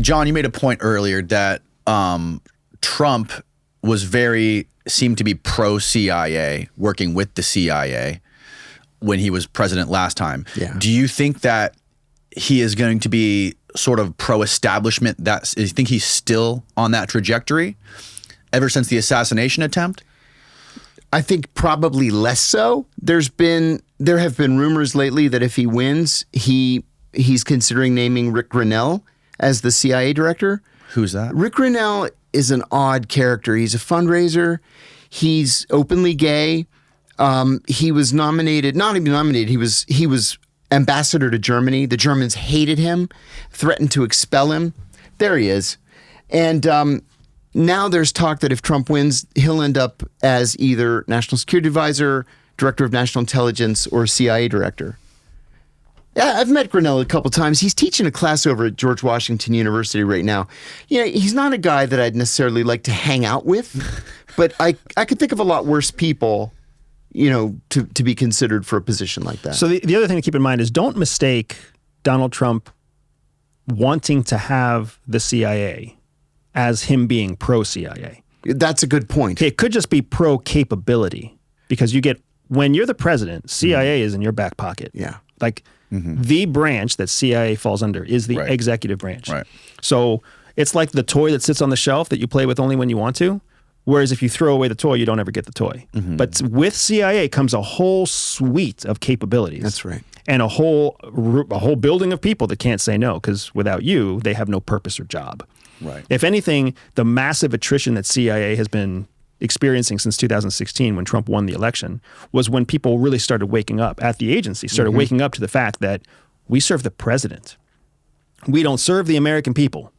John, you made a point earlier that Trump seemed to be pro-CIA, working with the CIA when he was president last time. Yeah. Do you think that he is going to be sort of pro-establishment? Do you think he's still on that trajectory ever since the assassination attempt? I think probably less so. There have been rumors lately that if he wins, he's considering naming Rick Grinnell as the CIA director. Who's that? Rick Grinnell is an odd character. He's a fundraiser. He's openly gay. He was nominated, not even nominated. He was ambassador to Germany. The Germans hated him, threatened to expel him. There he is. And now there's talk that if Trump wins, he'll end up as either National Security Advisor, Director of National Intelligence, or CIA Director. Yeah, I've met Grinnell a couple times. He's teaching a class over at George Washington University right now. He's not a guy that I'd necessarily like to hang out with, but I could think of a lot worse people, to be considered for a position like that. So the other thing to keep in mind is don't mistake Donald Trump wanting to have the CIA as him being pro-CIA. That's a good point. It could just be pro-capability because when you're the president, CIA is in your back pocket. Yeah. Like the branch that CIA falls under is the executive branch. Right. So it's like the toy that sits on the shelf that you play with only when you want to. Whereas if you throw away the toy, you don't ever get the toy. But with CIA comes a whole suite of capabilities. That's right. And a whole building of people that can't say no because without you, they have no purpose or job. Right. If anything, the massive attrition that CIA has been experiencing since 2016 when Trump won the election was when people really started waking up at the agency, waking up to the fact that we serve the president. We don't serve the American people.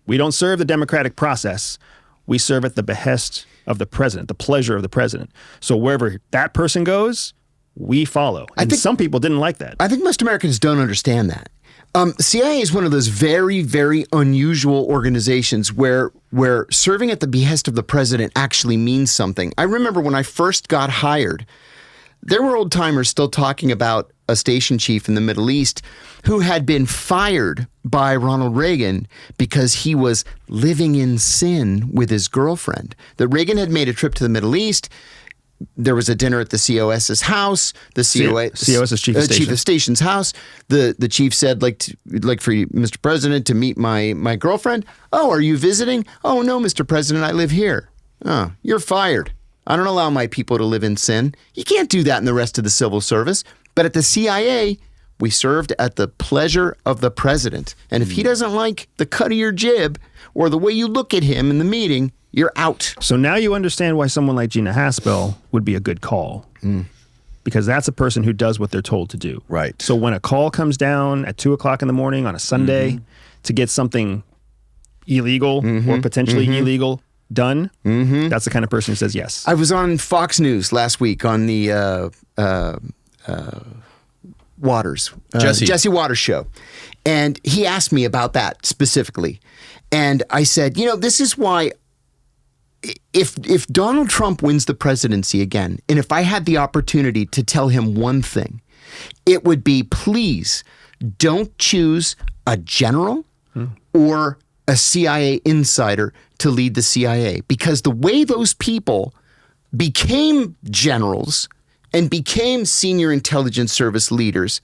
We don't serve the democratic process. We serve at the behest of the president, the pleasure of the president. So wherever that person goes, we follow. And some people didn't like that. I think most Americans don't understand that. CIA is one of those very, very unusual organizations where serving at the behest of the president actually means something. I remember when I first got hired, there were old timers still talking about a station chief in the Middle East who had been fired by Ronald Reagan because he was living in sin with his girlfriend. That Reagan had made a trip to the Middle East. There was a dinner at the COS's house. The COS's chief of station's house. The chief said, like for you, Mr. President, to meet my girlfriend. Oh, are you visiting? Oh, no, Mr. President, I live here. Oh, you're fired. I don't allow my people to live in sin. You can't do that in the rest of the civil service. But at the CIA, we served at the pleasure of the president. And if he doesn't like the cut of your jib or the way you look at him in the meeting, you're out. So now you understand why someone like Gina Haspel would be a good call. Because that's a person who does what they're told to do. Right. So when a call comes down at 2 o'clock in the morning on a Sunday to get something illegal or potentially illegal done, that's the kind of person who says yes. I was on Fox News last week on the Jesse Waters show. And he asked me about that specifically. And I said, this is why if Donald Trump wins the presidency again, and if I had the opportunity to tell him one thing, it would be, please don't choose a general or a CIA insider to lead the CIA. Because the way those people became generals and became senior intelligence service leaders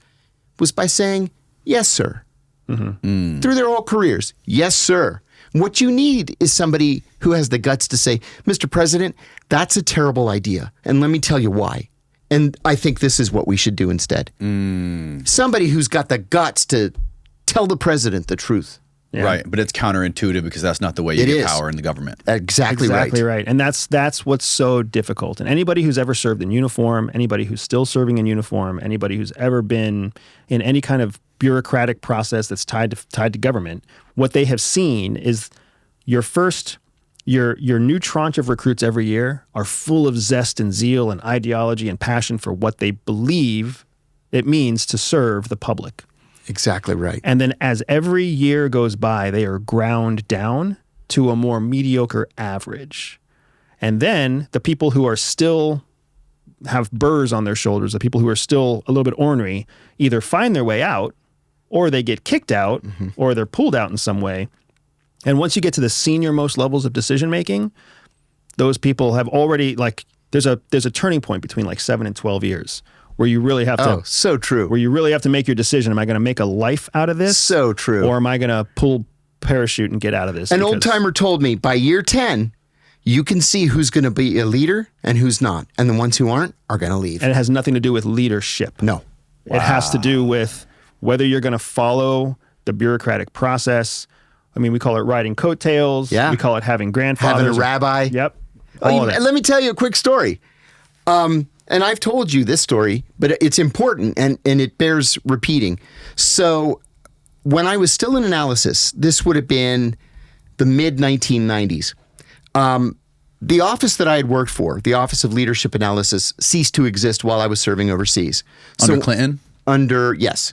was by saying, yes, sir. Through their whole careers. Yes, sir. What you need is somebody who has the guts to say, Mr. President, that's a terrible idea. And let me tell you why. And I think this is what we should do instead. Somebody who's got the guts to tell the president the truth. Yeah. Right, but it's counterintuitive because that's not the way you get power in the government. Exactly right. And that's what's so difficult. And anybody who's ever served in uniform, anybody who's still serving in uniform, anybody who's ever been in any kind of bureaucratic process that's tied to government, what they have seen is your new tranche of recruits every year are full of zest and zeal and ideology and passion for what they believe it means to serve the public. Exactly right. And then as every year goes by, they are ground down to a more mediocre average. And then the people who are still have burrs on their shoulders, the people who are still a little bit ornery, either find their way out or they get kicked out, or they're pulled out in some way. And once you get to the senior most levels of decision making, those people have already there's a turning point between 7 and 12 years where you really have to. Oh, so true. Where you really have to make your decision. Am I going to make a life out of this? So true. Or am I going to pull parachute and get out of this? An old timer told me by year 10, you can see who's going to be a leader and who's not. And the ones who aren't are going to leave. And it has nothing to do with leadership. No. Wow. It has to do with whether you're going to follow the bureaucratic process. I mean, we call it riding coattails. Yeah. We call it having grandfathers. Having a rabbi. Yep. Let me tell you a quick story. And I've told you this story, but it's important and it bears repeating. So when I was still in analysis, this would have been the mid-1990s. The office that I had worked for, the Office of Leadership Analysis, ceased to exist while I was serving overseas. Under Clinton? Yes,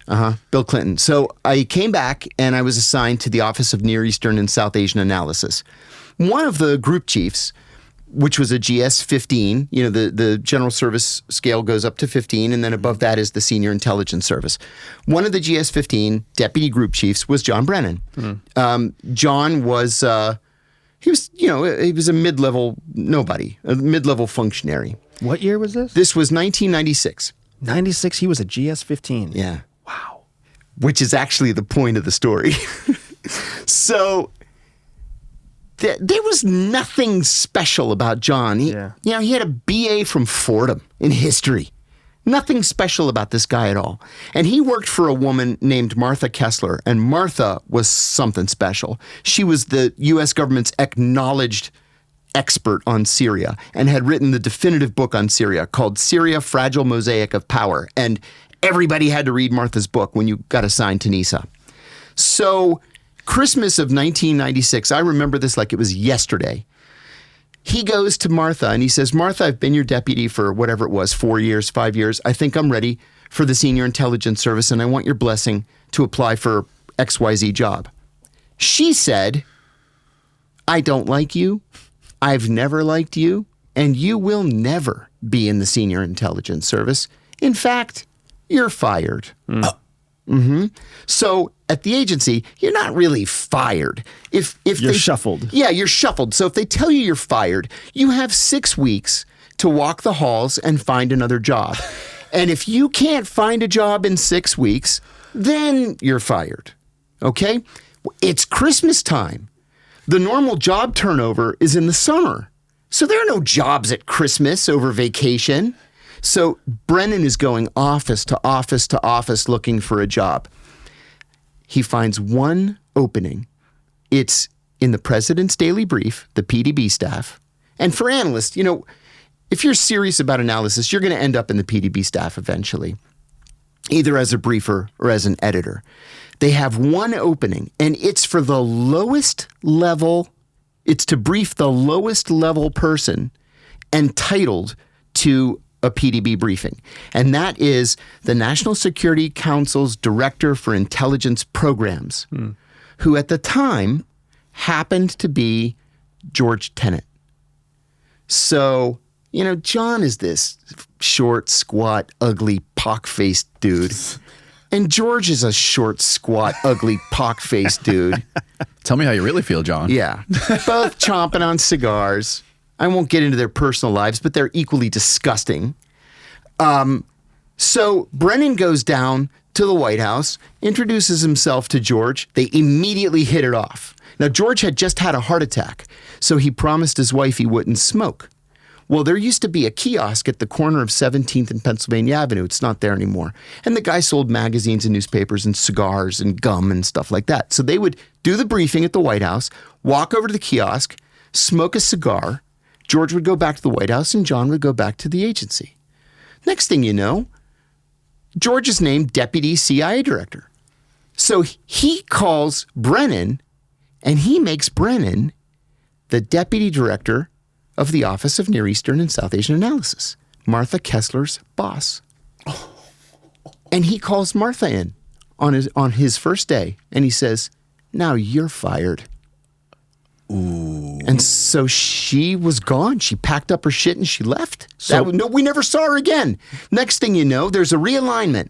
Bill Clinton. So I came back and I was assigned to the Office of Near Eastern and South Asian Analysis. One of the group chiefs, which was a GS-15, the general service scale goes up to 15, and then above that is the senior intelligence service. One of the GS-15 deputy group chiefs was John Brennan. John was, he was a mid-level nobody, a mid-level functionary. What year was this? This was 1996. 96, he was a GS-15. Yeah. Wow. Which is actually the point of the story. So there was nothing special about John. He had a BA from Fordham in history. Nothing special about this guy at all. And he worked for a woman named Martha Kessler, and Martha was something special. She was the U.S. government's acknowledged expert on Syria and had written the definitive book on Syria called Syria, Fragile Mosaic of Power. And everybody had to read Martha's book when you got assigned to NISA. So Christmas of 1996, I remember this like it was yesterday. He goes to Martha and he says, Martha, I've been your deputy for whatever it was, 4 years, 5 years. I think I'm ready for the Senior Intelligence Service and I want your blessing to apply for XYZ job. She said, I don't like you. I've never liked you, and you will never be in the Senior Intelligence Service. In fact, you're fired. So at the agency, you're not really fired. If you're shuffled. Yeah, you're shuffled. So if they tell you you're fired, you have 6 weeks to walk the halls and find another job. And if you can't find a job in 6 weeks, then you're fired. Okay? It's Christmas time. The normal job turnover is in the summer. So there are no jobs at Christmas over vacation. So Brennan is going office to office to office looking for a job. He finds one opening. It's in the President's Daily Brief, the PDB staff. And for analysts, if you're serious about analysis, you're going to end up in the PDB staff eventually, either as a briefer or as an editor. They have one opening, and it's for the lowest level. It's to brief the lowest level person entitled to a PDB briefing. And that is the National Security Council's Director for Intelligence Programs, who at the time happened to be George Tenet. So, John is this short, squat, ugly, pock-faced dude. And George is a short, squat, ugly, pock-faced dude. Tell me how you really feel, John. Yeah. Both chomping on cigars. I won't get into their personal lives, but they're equally disgusting. So Brennan goes down to the White House, introduces himself to George. They immediately hit it off. Now, George had just had a heart attack, so he promised his wife he wouldn't smoke. Well, there used to be a kiosk at the corner of 17th and Pennsylvania Avenue. It's not there anymore. And the guy sold magazines and newspapers and cigars and gum and stuff like that. So they would do the briefing at the White House, walk over to the kiosk, smoke a cigar. George would go back to the White House and John would go back to the agency. Next thing you know, George is named Deputy CIA Director. So he calls Brennan and he makes Brennan the Deputy Director of the Office of Near Eastern and South Asian Analysis, Martha Kessler's boss. And he calls Martha in on his first day, and he says, now you're fired. Ooh. And so she was gone. She packed up her shit and she left. We never saw her again. Next thing you know, there's a realignment.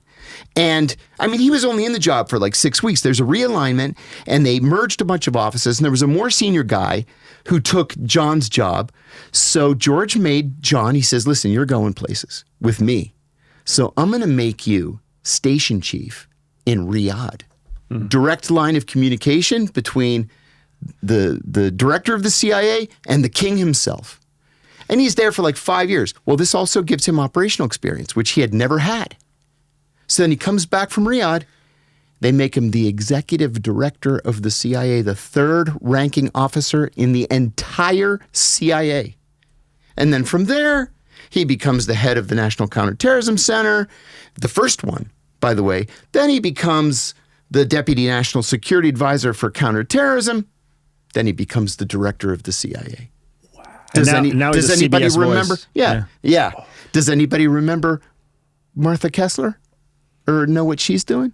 And I mean, he was only in the job for like 6 weeks. There's a realignment and they merged a bunch of offices and there was a more senior guy who took John's job. So George made John, he says, listen, you're going places with me. So I'm going to make you station chief in Riyadh. Direct line of communication between the director of the CIA and the king himself. And he's there for like 5 years. Well, this also gives him operational experience, which he had never had. So then he comes back from Riyadh. They make him the executive director of the CIA, the third ranking officer in the entire CIA. And then from there, he becomes the head of the National Counterterrorism Center, the first one, by the way. Then he becomes the deputy national security advisor for counterterrorism. Then he becomes the director of the CIA. Wow. Does anybody remember? Voice. Yeah. Does anybody remember Martha Kessler or know what she's doing?